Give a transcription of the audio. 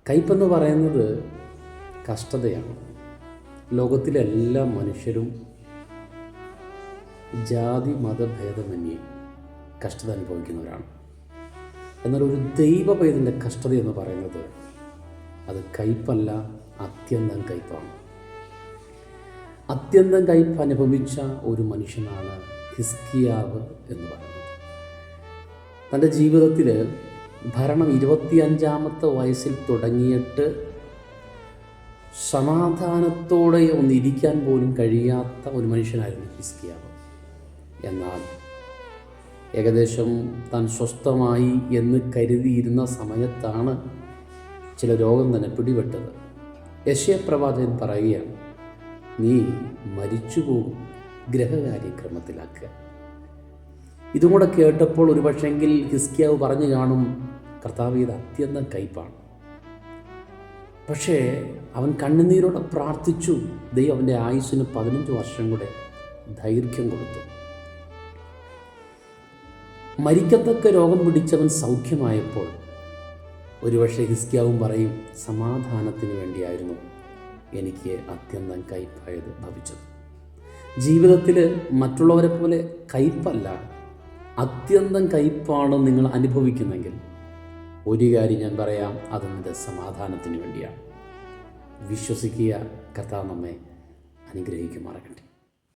കയ്പെന്ന് പറയുന്നത് കഷ്ടതയാണ്. ലോകത്തിലെ എല്ലാ മനുഷ്യരും ജാതി മതഭേദമന്യേ കഷ്ടത അനുഭവിക്കുന്നവരാണ്. എന്നാൽ ഒരു ദൈവ പൈതലിൻ്റെ കഷ്ടത എന്ന് പറയുന്നത് അത് കയ്പല്ല, അത്യന്തം കയ്പാണ്. അത്യന്തം കയ്പ് അനുഭവിച്ച ഒരു മനുഷ്യനാണ് ഹിസ്കിയാവ് എന്ന് പറയുന്നത്. തൻ്റെ ജീവിതത്തിൽ ഭരണം 25-ാമത്തെ വയസ്സിൽ തുടങ്ങിയിട്ട് സമാധാനത്തോടെ ഒന്നിരിക്കാൻ പോലും കഴിയാത്ത ഒരു മനുഷ്യനായിരുന്നു ഹിസ്കിയാവ്. എന്നാൽ ഏകദേശം താൻ സ്വസ്ഥമായി എന്ന് കരുതിയിരുന്ന സമയത്താണ് ചില രോഗം തന്നെ പിടിപെട്ടത്. യെശയ്യാ പറയുകയാണ്, നീ മരിച്ചു പോകും, ഗ്രഹകാര്യക്രമത്തിലാക്കുക. ഇതും കൂടെ കേട്ടപ്പോൾ ഒരു പക്ഷെങ്കിൽ ഹിസ്കിയാവ് പറഞ്ഞു കാണും, കർത്താവ് ഇത് അത്യന്തം കയ്പാണ്. പക്ഷേ അവൻ കണ്ണുനീരോടെ പ്രാർത്ഥിച്ചു. ദൈവം അവൻ്റെ ആയുസ്സിന് 15 വർഷം കൂടെ ദൈർഘ്യം കൊടുത്തു. മരിക്കത്തക്ക രോഗം പിടിച്ചവൻ സൗഖ്യമായപ്പോൾ ഒരുപക്ഷെ ഹിസ്കിയാവും പറയും, സമാധാനത്തിന് വേണ്ടിയായിരുന്നു എനിക്ക് അത്യന്തം കയ്പായത് ഭവിച്ചത്. ജീവിതത്തിൽ മറ്റുള്ളവരെ പോലെ കയ്പല്ല, അത്യന്തം കയ്പാണ് നിങ്ങൾ അനുഭവിക്കുന്നെങ്കിൽ ഒരു കാര്യം ഞാൻ പറയാം, അത് നിൻ്റെ സമാധാനത്തിന് വേണ്ടിയാണ്. വിശ്വസിക്കുക, കർത്താവ് നമ്മെ അനുഗ്രഹിക്കുമാറാകട്ടെ.